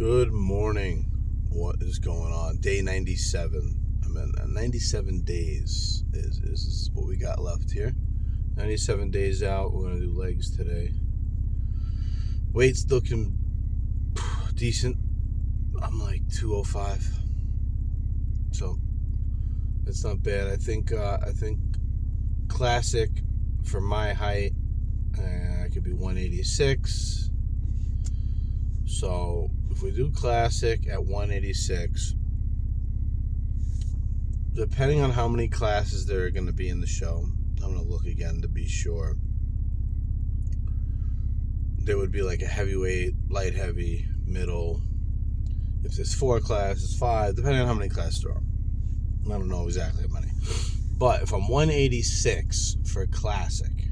Good morning. What is going on? Day 97. I'm in 97 days is what we got left here. 97 days out. We're going to do legs today. Weight's looking decent. I'm like 205. So it's not bad. I think classic for my height, I could be 186. So if we do classic at 186, depending on how many classes there are going to be in the show, I'm going to look again to be sure. There would be like a heavyweight, light heavy, middle. If there's 4 classes, 5, depending on how many classes there are. I don't know exactly how many. But if I'm 186 for classic,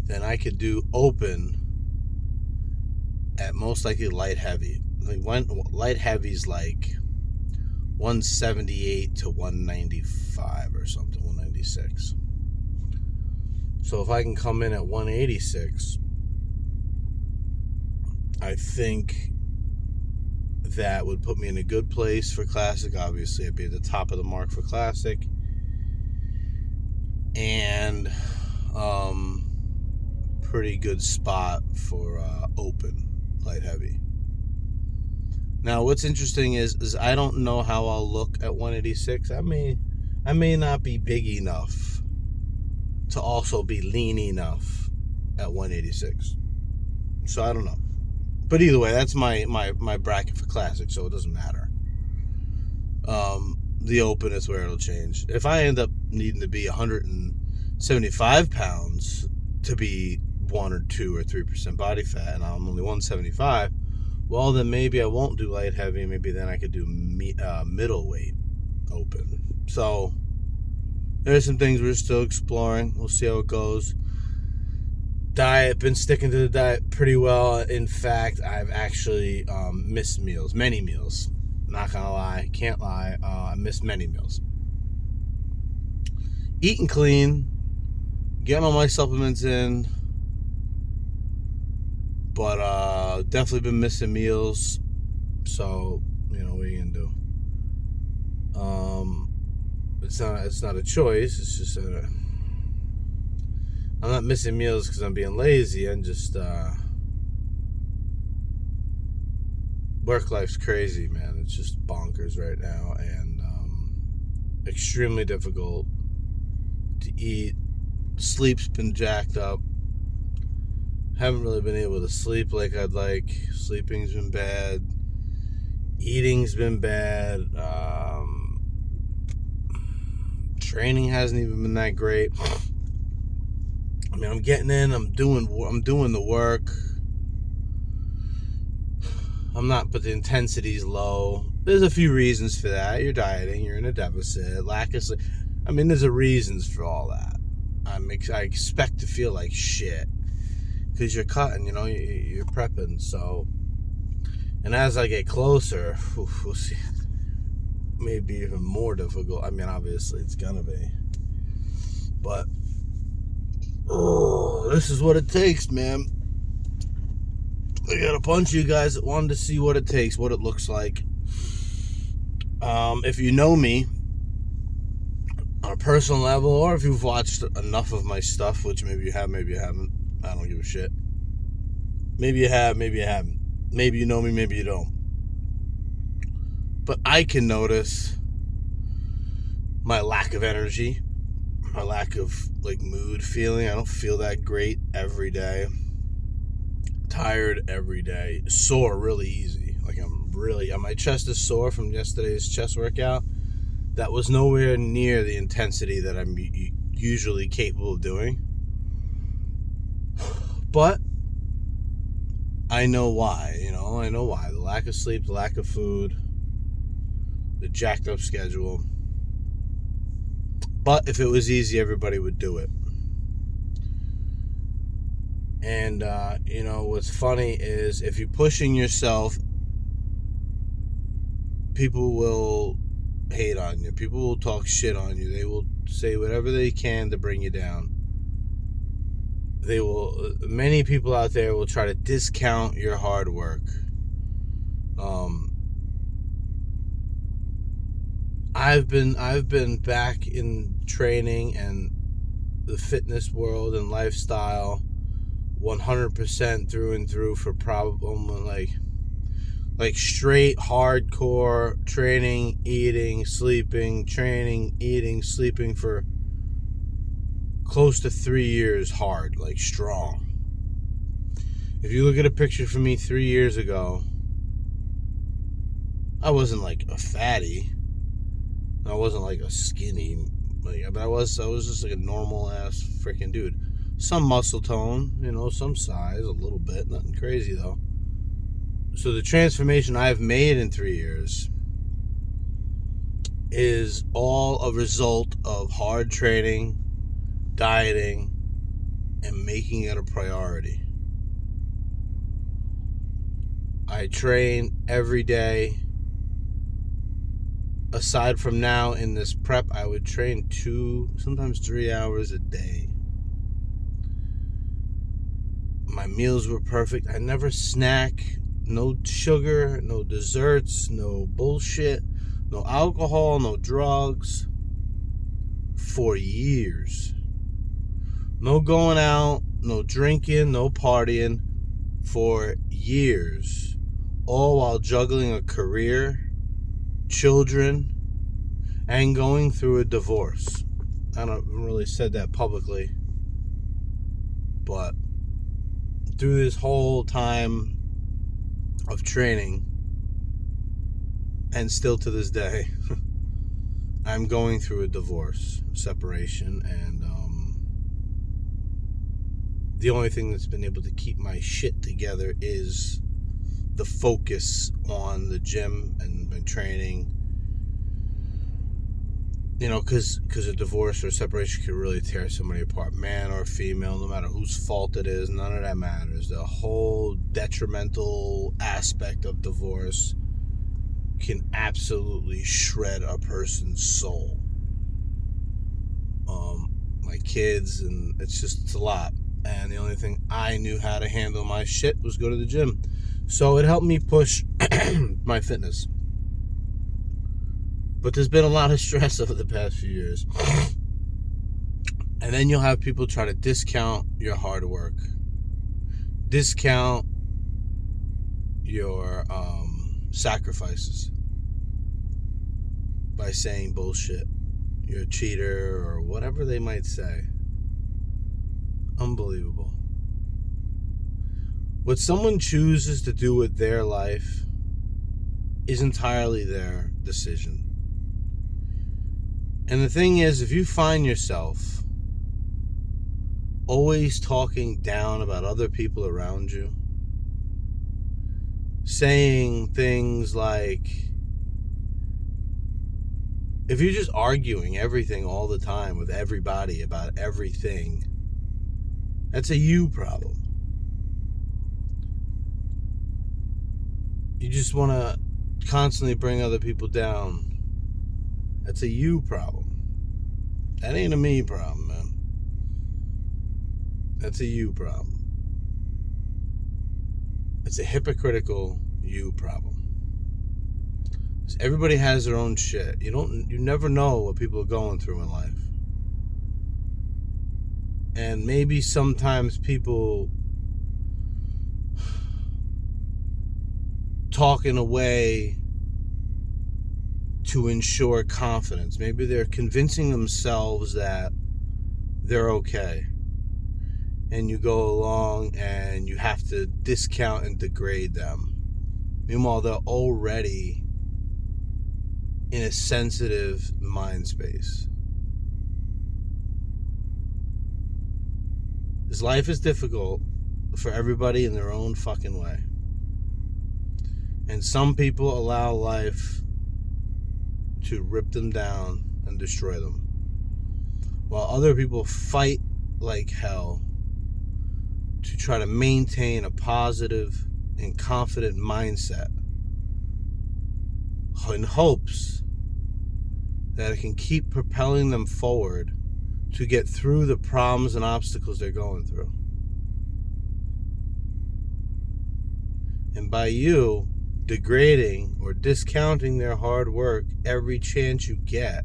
then I could do open at most likely light heavy. Like light heavy's like 178 to 195 or something, 196. So if I can come in at 186, I think that would put me in a good place for classic. Obviously, I'd be at the top of the mark for classic. And pretty good spot for open light heavy. Now what's interesting is I don't know how I'll look at 186. I may not be big enough to also be lean enough at 186. So I don't know. But either way, that's my bracket for classic, so it doesn't matter. The open is where it'll change. If I end up needing to be 175 pounds to be 1 or 2 or 3% body fat, and I'm only 175, well, then maybe I won't do light heavy. Maybe then I could do middleweight open. So there's some things we're still exploring. We'll see how it goes. Diet, been sticking to the diet pretty well. In fact, I've actually missed meals, many meals. Not gonna lie, can't lie. I missed many meals. Eating clean, getting all my supplements in, but definitely been missing meals. So what are you gonna do? It's not a choice. It's just I'm not missing meals because I'm being lazy. I'm just work life's crazy, man. It's just bonkers right now, and extremely difficult to eat. Sleep's been jacked up. Haven't really been able to sleep like I'd like. Sleeping's been bad. Eating's been bad. Training hasn't even been that great. I mean, I'm getting in. I'm doing the work. I'm not, but the intensity's low. There's a few reasons for that. You're dieting. You're in a deficit. Lack of sleep. I mean, there's a reasons for all that. I expect to feel like shit because you're cutting. You're prepping. So, and as I get closer, we'll see. Maybe even more difficult. I mean, obviously it's gonna be, but this is what it takes, man. I got a bunch of you guys that wanted to see what it takes, what it looks like. If you know me on a personal level, or if you've watched enough of my stuff, which maybe you have, maybe you haven't. I don't give a shit. Maybe you have, maybe you haven't. Maybe you know me, maybe you don't. But I can notice my lack of energy, my lack of mood feeling. I don't feel that great every day. Tired every day. Sore really easy. My chest is sore from yesterday's chest workout. That was nowhere near the intensity that I'm usually capable of doing. But I know why, I know why. The lack of sleep, the lack of food, the jacked up schedule. But if it was easy, everybody would do it. And, what's funny is if you're pushing yourself, people will hate on you. People will talk shit on you. They will say whatever they can to bring you down. Many people out there will try to discount your hard work. I've been back in training and the fitness world and lifestyle 100% through and through for probably like straight hardcore training, eating, sleeping, training, eating, sleeping for close to 3 years hard, like strong. If you look at a picture from me 3 years ago, I wasn't like a fatty. I wasn't like a skinny, but I was just like a normal ass freaking dude. Some muscle tone, some size, a little bit, nothing crazy though. So the transformation I've made in 3 years is all a result of hard training, dieting, and making it a priority. I train every day. Aside from now in this prep, I would train 2, sometimes 3 hours a day. My meals were perfect. I never snack. No sugar, no desserts, no bullshit, no alcohol, no drugs. For years. No going out, no drinking, no partying. For years. All while juggling a career, children, and going through a divorce. I don't really said that publicly, but through this whole time of training, and still to this day, I'm going through a divorce, separation, and the only thing that's been able to keep my shit together is the focus on the gym and my training. Because a divorce or separation could really tear somebody apart, man or female, no matter whose fault it is, none of that matters. The whole detrimental aspect of divorce can absolutely shred a person's soul. My kids, and it's a lot. And the only thing I knew how to handle my shit was go to the gym. So it helped me push my fitness. But there's been a lot of stress over the past few years. And then you'll have people try to discount your hard work. Discount your sacrifices by saying bullshit. You're a cheater or whatever they might say. Unbelievable. What someone chooses to do with their life is entirely their decision. And the thing is, if you find yourself always talking down about other people around you, saying things like, if you're just arguing everything all the time with everybody about everything, that's a you problem. You just want to constantly bring other people down. That's a you problem. That ain't a me problem, man. That's a you problem. It's a hypocritical you problem. Everybody has their own shit. You never know what people are going through in life. And maybe sometimes people talk in a way to ensure confidence. Maybe they're convincing themselves that they're okay. And you go along and you have to discount and degrade them. Meanwhile, they're already in a sensitive mind space. This life is difficult for everybody in their own fucking way. And some people allow life to rip them down and destroy them, while other people fight like hell to try to maintain a positive and confident mindset in hopes that it can keep propelling them forward to get through the problems and obstacles they're going through. And by you degrading or discounting their hard work every chance you get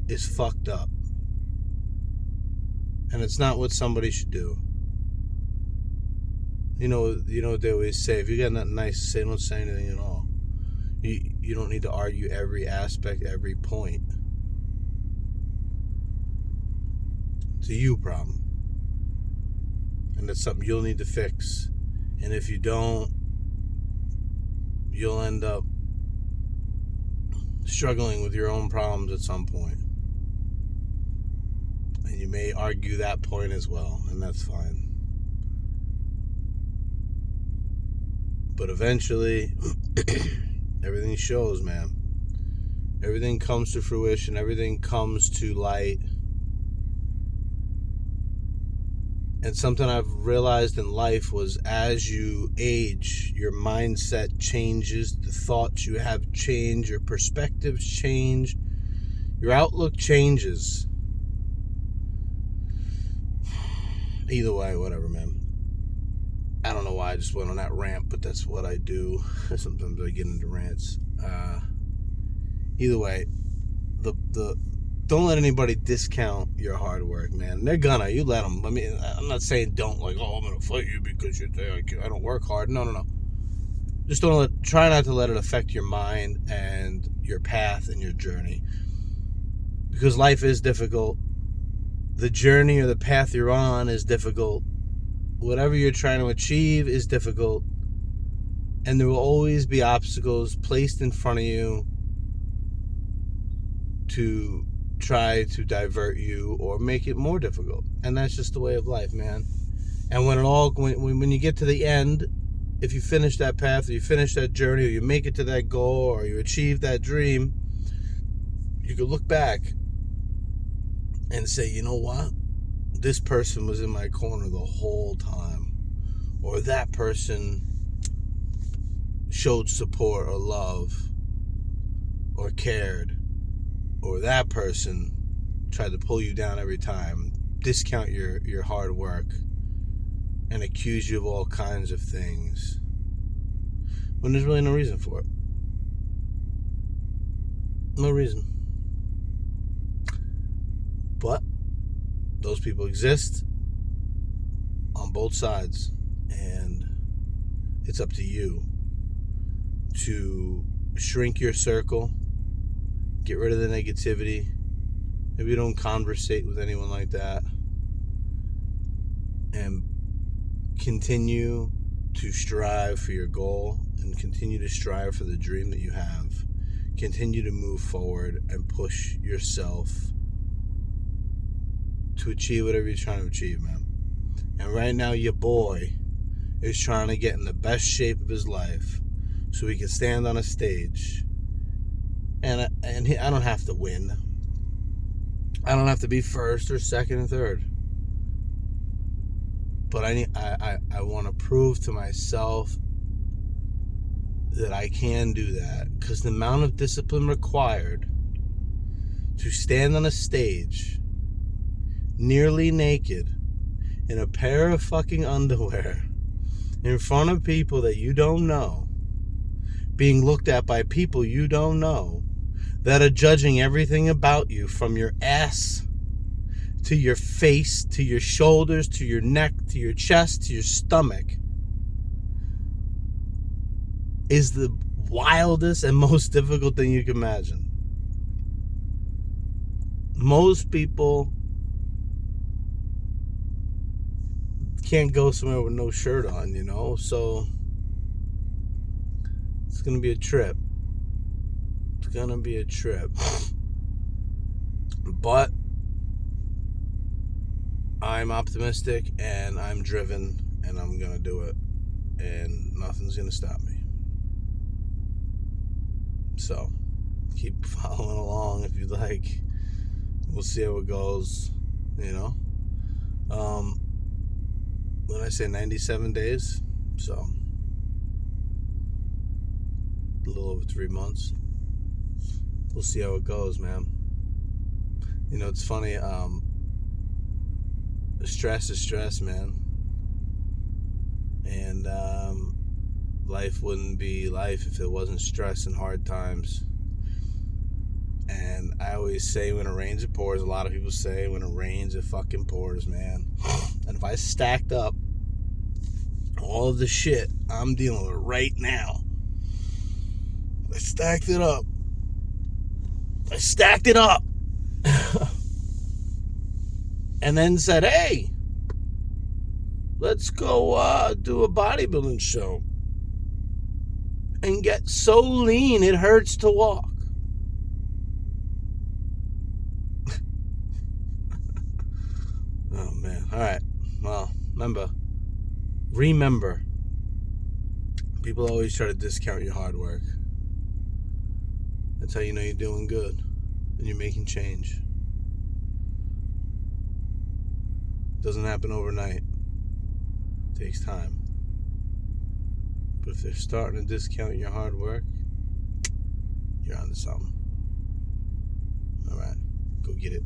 is fucked up. And it's not what somebody should do. You know what they always say, if you got nothing nice to say, don't say anything at all. You don't need to argue every aspect, every point. It's a you problem. And it's something you'll need to fix. And if you don't, you'll end up struggling with your own problems at some point. And you may argue that point as well, and that's fine. But eventually, everything shows, man. Everything comes to fruition. Everything comes to light. And something I've realized in life was, as you age, your mindset changes, the thoughts you have change, your perspectives change, your outlook changes. Either way, whatever, man. I don't know why I just went on that rant, but that's what I do. Sometimes I get into rants. Either way, don't let anybody discount your hard work, man. They're gonna. You let them. I mean, I'm not saying don't, like, I'm gonna fight you because you're there. I don't work hard. No. Just try not to let it affect your mind and your path and your journey. Because life is difficult. The journey or the path you're on is difficult. Whatever you're trying to achieve is difficult. And there will always be obstacles placed in front of you to try to divert you or make it more difficult. And that's just the way of life, man. And when you get to the end, if you finish that path, or you finish that journey, or you make it to that goal, or you achieve that dream, you can look back and say, you know what? This person was in my corner the whole time. Or that person showed support or love or cared. Or that person tried to pull you down every time, discount your hard work, and accuse you of all kinds of things when there's really no reason for it. No reason. But those people exist on both sides, and it's up to you to shrink your circle, get rid of the negativity. Maybe don't conversate with anyone like that, and continue to strive for your goal, and continue to strive for the dream that you have. Continue to move forward and push yourself to achieve whatever you're trying to achieve, man. And right now, your boy is trying to get in the best shape of his life so he can stand on a stage. And I don't have to win. I don't have to be first or second or third. But I want to prove to myself that I can do that. Because the amount of discipline required to stand on a stage nearly naked in a pair of fucking underwear in front of people that you don't know, being looked at by people you don't know, that are judging everything about you from your ass to your face, to your shoulders, to your neck, to your chest, to your stomach, is the wildest and most difficult thing you can imagine. Most people can't go somewhere with no shirt on, you know, so it's gonna be a trip. It's gonna be a trip. But I'm optimistic and I'm driven and I'm gonna do it, and nothing's gonna stop me. So keep following along if you like. We'll see how it goes, you know. When I say 97 days, so a little over 3 months. We'll see how it goes, man. You know, it's funny, stress is stress, man. And life wouldn't be life if it wasn't stress and hard times. And I always say when it rains, it pours. A lot of people say when it rains, it fucking pours, man. And if I stacked up all of the shit I'm dealing with right now, I stacked it up. And then said, hey, let's go do a bodybuilding show and get so lean it hurts to walk. Oh, man. All right. Well, remember, people always try to discount your hard work. That's how you know you're doing good and you're making change. It doesn't happen overnight. It takes time. But if they're starting to discount your hard work, you're onto something. All right. Go get it.